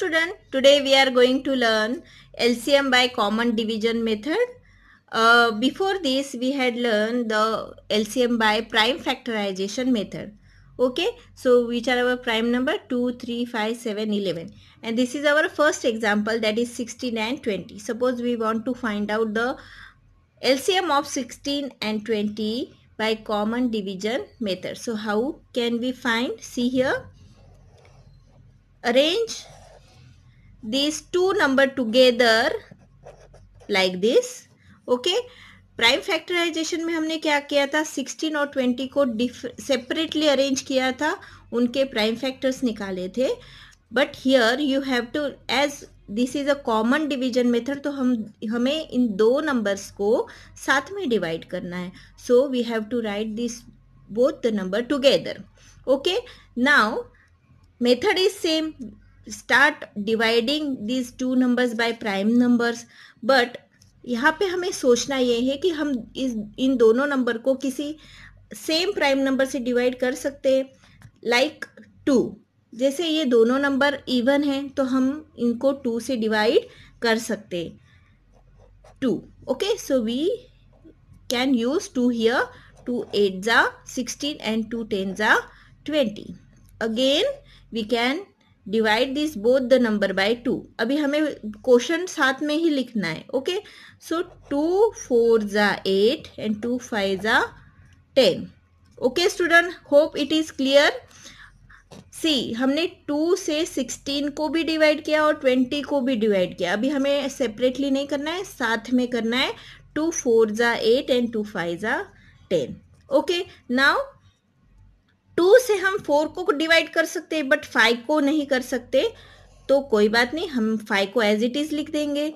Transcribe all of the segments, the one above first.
student, today we are going to learn LCM by common division method. Before this we had learned the LCM by prime factorization method. Okay, so which are our prime number 2, 3, 5, 7, 11, and this is our first example, that is 16 and 20. Suppose we want to find out the LCM of 16 and 20 by common division method. So how can we find? See here, arrange these two number together like this. Okay, prime factorization में हमने क्या किया था, 16 और 20 को separately arrange किया था, उनके प्राइम फैक्टर्स निकाले थे. But here you have to, as this is a common division method, तो हमें इन दो नंबर्स को साथ में डिवाइड करना है. So we have to write this both the number together. Okay, now method is same. Start dividing these two numbers by prime numbers, but यहाँ पे हमें सोचना ये है कि हम इन दोनों नंबर को किसी सेम प्राइम नंबर से डिवाइड कर सकते हैं. लाइक 2, जैसे ये दोनों नंबर इवन हैं तो हम इनको 2 से डिवाइड कर सकते हैं. 2. Okay, so we can use 2 here. 2 8 जा 16 and 2 10 जा 20. Again we can divide this both the number by 2. अभी हमें क्वेश्चन साथ में ही लिखना है. ओके, सो 2 4 जा 8 and 2 5 जा 10. Okay student, hope it is clear. See, हमने 2 से 16 को भी डिवाइड किया और 20 को भी डिवाइड किया. अभी हमें सेपरेटली नहीं करना है, साथ में करना है. 2 4 जा 8 and 2 5 जा 10. ओके, नाउ 2 से हम 4 को डिवाइड कर सकते हैं बट 5 को नहीं कर सकते, तो कोई बात नहीं, हम 5 को एज इट इज लिख देंगे.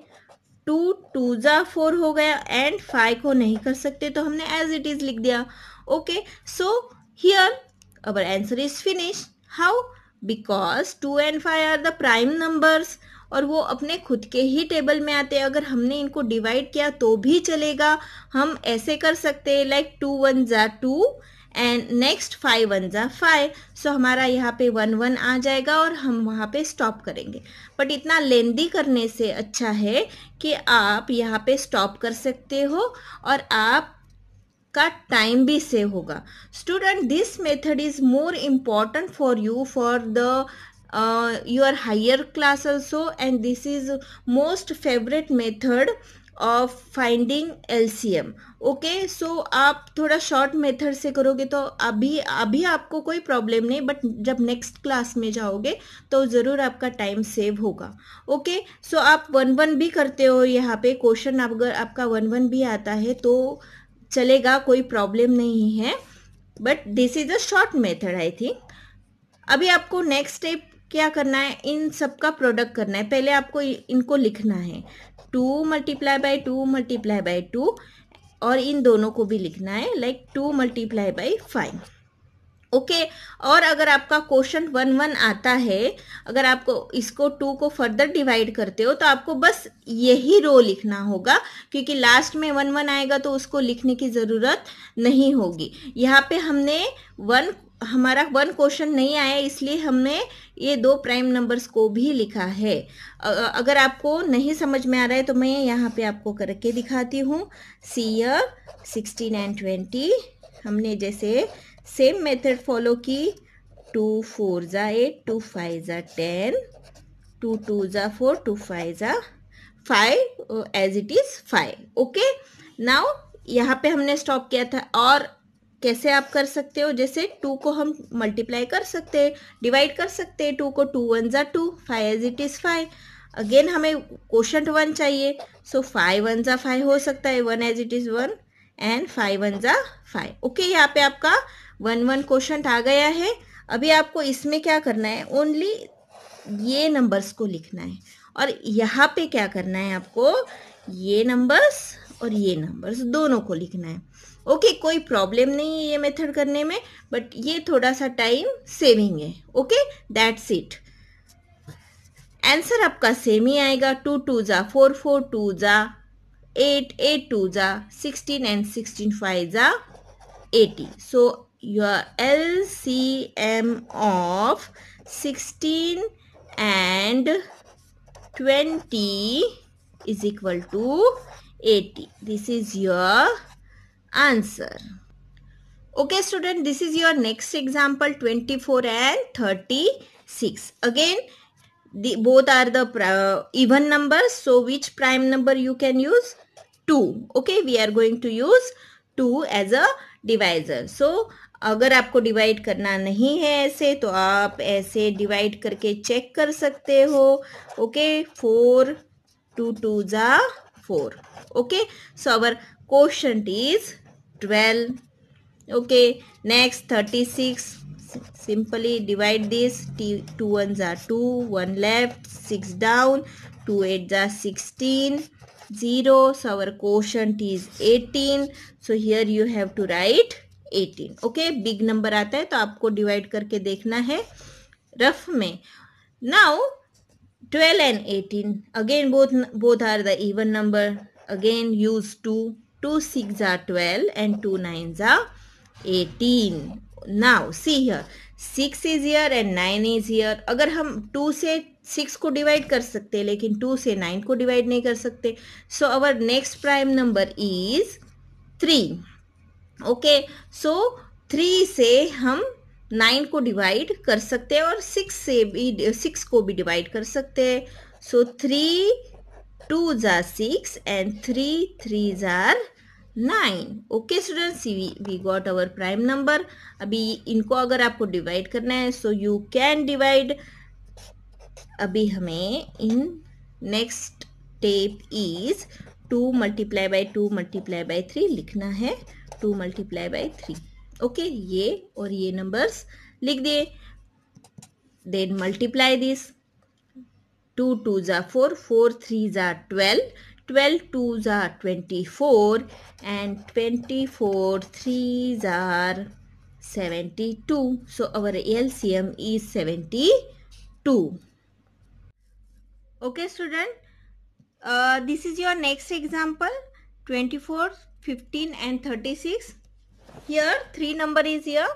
2 2 जा 4 हो गया एंड 5 को नहीं कर सकते तो हमने एज इट इज लिख दिया. Okay, so here our answer is finish. How? Because 2 and 5 are the prime numbers और वो अपने खुद के ही टेबल में आते हैं. अगर हमने इनको डिवाइड किया तो भी चलेगा. हम ऐसे कर सकते हैं, लाइक 2 1 जा 2 एंड नेक्स्ट 5 1 जा 5. सो हमारा यहाँ पे 1 1 आ जाएगा और हम वहाँ पे स्टॉप करेंगे. बट इतना लेंदी करने से अच्छा है कि आप यहाँ पे स्टॉप कर सकते हो और आप का टाइम भी सेव होगा. Student, this method is more important for you for the your higher class also, and this is most favorite method of finding LCM. Okay, so आप थोड़ा शॉर्ट मेथड से करोगे तो अभी आपको कोई प्रॉब्लम नहीं, बट जब नेक्स्ट क्लास में जाओगे तो ज़रूर आपका टाइम सेव होगा. ओके, सो आप 1 1 भी करते हो यहाँ पे. क्वेश्चन अगर आपका 1 1 भी आता है तो चलेगा, कोई प्रॉब्लम नहीं है, but this is a short method I think. अभी आपको नेक्स्ट स्टेप क्या करना है, इन सब का प्रोडक्ट करना है. पहले आपको इनको लिखना है, 2 मल्टीप्लाई बाई 2 मल्टीप्लाई बाई 2, और इन दोनों को भी लिखना है, लाइक 2 मल्टीप्लाई बाई 5. ओके, और अगर आपका क्वेश्चन 1 1 आता है, अगर आपको इसको 2 को फर्दर डिवाइड करते हो तो आपको बस यही रो लिखना होगा, क्योंकि लास्ट में 1 1 आएगा तो उसको लिखने की ज़रूरत नहीं होगी. यहाँ पे हमने हमारा 1 क्वेश्चन नहीं आया, इसलिए हमने ये 2 प्राइम नंबर्स को भी लिखा है. अगर आपको नहीं समझ में आ रहा है तो मैं यहाँ पे आपको करके दिखाती हूँ. सी हियर 16 and 20 हमने जैसे सेम मेथड फॉलो की. 2 4 जा 8 2 5 जा 10 2 2 जा 4 2 5 जा 5, as it is 5. Okay, now यहाँ पे हमने स्टॉप किया था. और कैसे आप कर सकते हो, जैसे 2 को हम मल्टीप्लाई कर सकते हैं, डिवाइड कर सकते हैं. 2 को 2 1 जा 2, 5 एज इट इज 5. अगेन हमें क्वोशंट 1 चाहिए, सो 5 1 जा 5 हो सकता है, 1 एज इट इज 1 एंड 5 1 जा 5. ओके, यहाँ पे आपका 1 1 क्वोशंट आ गया है. अभी आपको इसमें क्या करना है, ओनली ये नंबर्स को लिखना है, और यहाँ पे क्या करना है, आपको ये नंबर्स और ये नंबर्स दोनों को लिखना है. ओके, कोई प्रॉब्लम नहीं है ये मेथड करने में, बट ये थोड़ा सा टाइम सेविंग है. Okay, that's it. आंसर आपका सेम ही आएगा. 2 2 जा 4 4 2 जा 8 8 2 जा 16 एंड 16 5 जा 80. सो your LCM of 16 and 20 is equal to 80. This is your answer. Okay student, this is your next example 24 and 36. Again, both are the even numbers. So which prime number you can use? 2. Okay, we are going to use 2 as a divisor. So अगर आपको divide करना नहीं है ऐसे, तो आप ऐसे divide करके चेक कर सकते हो. ओके, 4 2 2 जा 4. Okay, so our quotient is 12. Okay, next 36. Simply divide this. 2 ones are 2, 1 left, 6 down, 2 8s are 16, 0. So our quotient is 18. So here you have to write 18. Okay, big number आता है तो आपको divide करके देखना है rough में. Now 12 and 18, again both are the even number. Again use 2. 2 6 are 12 and 2 9s are 18. Now see here, 6 is here and 9 is here. अगर हम 2 से 6 को डिवाइड कर सकते हैं, लेकिन 2 से 9 को डिवाइड नहीं कर सकते. So our next prime number is 3. Okay, so 3 से हम 9 को डिवाइड कर सकते हैं और 6 से भी 6 को भी डिवाइड कर सकते हैं. So 3 2s are 6 and 3 3s are 9. Okay students, we got our prime number. अभी इनको अगर आपको डिवाइड करना है सो यू कैन डिवाइड. अभी हमें in next step is 2 multiply by 2 multiply by 3 लिखना है. 2 multiply by 3. ओके, ये और ये नंबर्स लिख दिए. Then multiply this. 2 2s are 4, 4 3s are 12, 12 2s are 24 and 24 3s are 72. So our LCM is 72. Okay student, this is your next example 24, 15 and 36. Here 3 number is here.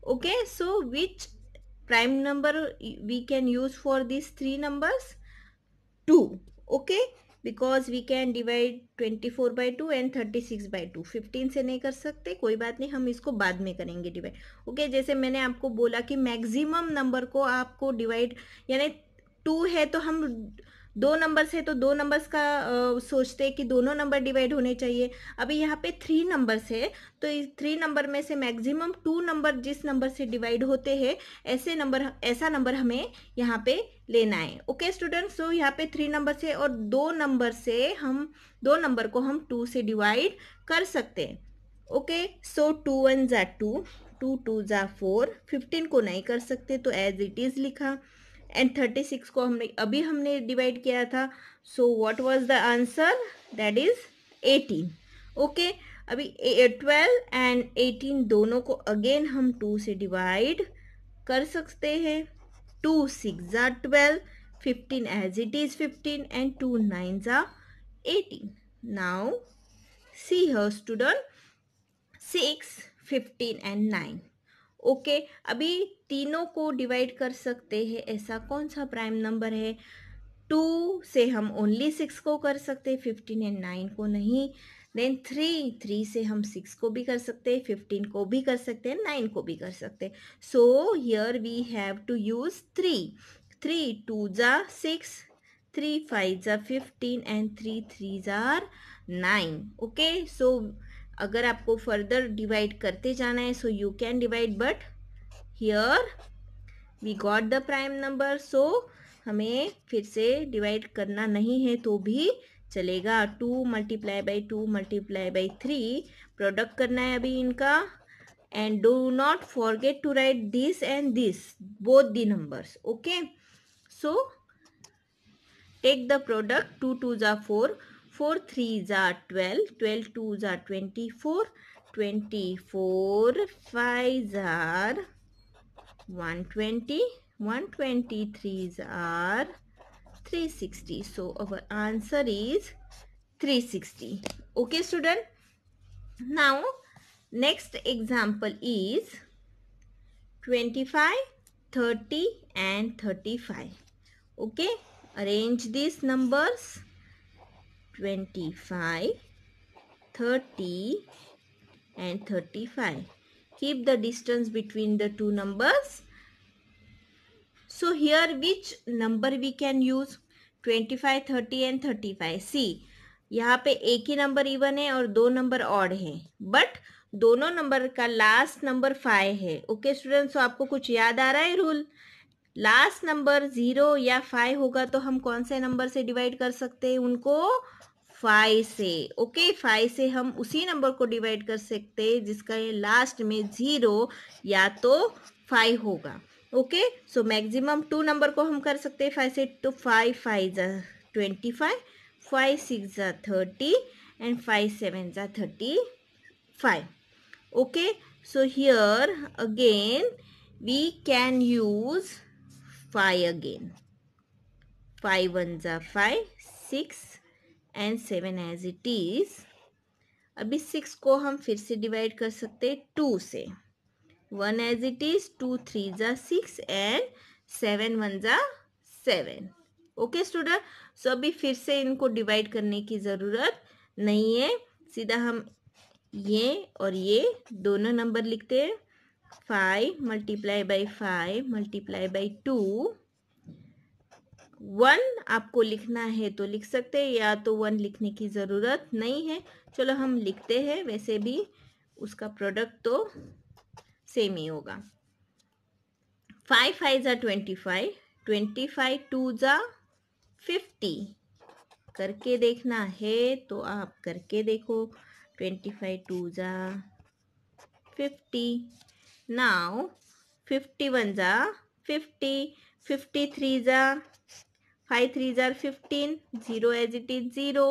Okay, so which prime number we can use for these 3 numbers? 2. Okay, because we can divide 24 by 2 and 36 by 2. 15 से नहीं कर सकते, कोई बात नहीं, हम इसको बाद में करेंगे डिवाइड. ओके, जैसे मैंने आपको बोला कि मैक्सिमम नंबर को आपको डिवाइड, यानी 2 है तो हम 2 नंबर्स है तो 2 नंबर्स का सोचते हैं कि दोनों नंबर डिवाइड होने चाहिए. अभी यहाँ पे 3 नंबर्स है तो इस 3 नंबर में से मैक्सिमम 2 नंबर जिस नंबर से डिवाइड होते हैं ऐसा नंबर हमें यहाँ पे लेना है. ओके स्टूडेंट्स, सो यहाँ पे 3 नंबर से और 2 नंबर से हम 2 नंबर को हम 2 से डिवाइड कर सकते हैं. Okay, so 2 1s are 2, 2 2s are 4. 15 को नहीं कर सकते तो एज इट इज लिखा. एंड 36 को हमने डिवाइड किया था. So what was the answer? That is 18. Okay, अभी 12 एंड 18 दोनों को अगेन हम 2 से डिवाइड कर सकते हैं. 2 6s are 12, 15 as it is 15 and 2 9s are 18. Now see here student, 6, 15 and 9. Okay, अभी तीनों को डिवाइड कर सकते हैं. ऐसा कौन सा प्राइम नंबर है? 2 से हम ओनली 6 को कर सकते हैं, 15 एंड 9 को नहीं. देन 3 से हम 6 को भी कर सकते हैं, 15 को भी कर सकते हैं, 9 को भी कर सकते हैं. So here we have to use 3 2s are 6, 3 5s are 15 and 3 3s are 9. Okay, so अगर आपको फर्दर डिवाइड करते जाना है so you can divide, but here we got the prime number. So हमें फिर से डिवाइड करना नहीं है तो भी चलेगा. 2 multiply by 2 multiply by 3 product करना है अभी इनका. And do not forget to write this and this, both the numbers. Okay, so take the product. 2 2s are 4, 4 3s are 12, 12 2s are 24, 24 5s are 120, 123s are 360. So our answer is 360. Okay student, now next example is 25, 30 and 35. Okay, arrange these numbers 25, 30 and 35. Keep the distance between the two numbers. So here which number we can use? 25, 30 and 35. See, यहाँ पे एक ही number even है और दो number odd है, but दोनों number का last number 5 है. ओके स्टूडेंट्स, तो आपको कुछ याद आ रहा है रूल? लास्ट नंबर 0 या 5 होगा तो हम कौन से नंबर से डिवाइड कर सकते हैं उनको? 5 से. ओके, 5 से हम उसी नंबर को डिवाइड कर सकते हैं जिसका ये लास्ट में 0 या तो 5 होगा. ओके, सो मैक्सिमम 2 नंबर को हम कर सकते हैं 5 से. तो 5 5 जा 25, 5 6 जा 30 एंड 5 7 जा 35. Okay, so here again we can use 5 again. 5 1 जा 5, 6 and 7 as it is. अभी 6 को हम फिर से डिवाइड कर सकते हैं 2 से. 1 as it is, 2 3 जा 6 and 7 1 जा 7. ओके स्टूडेंट, सो अभी फिर से इनको डिवाइड करने की ज़रूरत नहीं है. सीधा हम ये और ये दोनों नंबर लिखते हैं. 5 मल्टीप्लाई बाई 5 मल्टीप्लाई बाई 2. 1 आपको लिखना है तो लिख सकते हैं, या तो 1 लिखने की ज़रूरत नहीं है. चलो हम लिखते हैं, वैसे भी उसका प्रोडक्ट तो सेम ही होगा. 5 5 जा 25, 25 2 जा 50. करके देखना है तो आप करके देखो. 25 2 जा 50. Now 51 जा 50, 53 जा 5 3 जा 15, 0 as it is 0.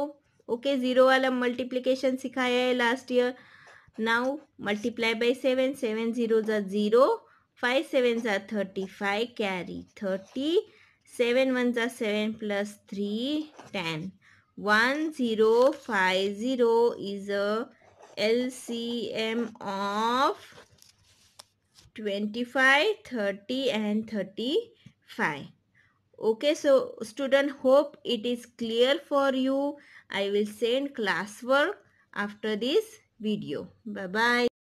ओके, 0 वाला मल्टीप्लिकेशन सिखाया है last year. Now multiply by 7, 7 0 जा 0, 5 7 जा 35, कैरी 30, 7 1 जा 7 plus 3 10. 1 0 5 0 is a LCM of 25, 30 and 35. Okay, so student, hope it is clear for you. I will send classwork after this video. Bye bye.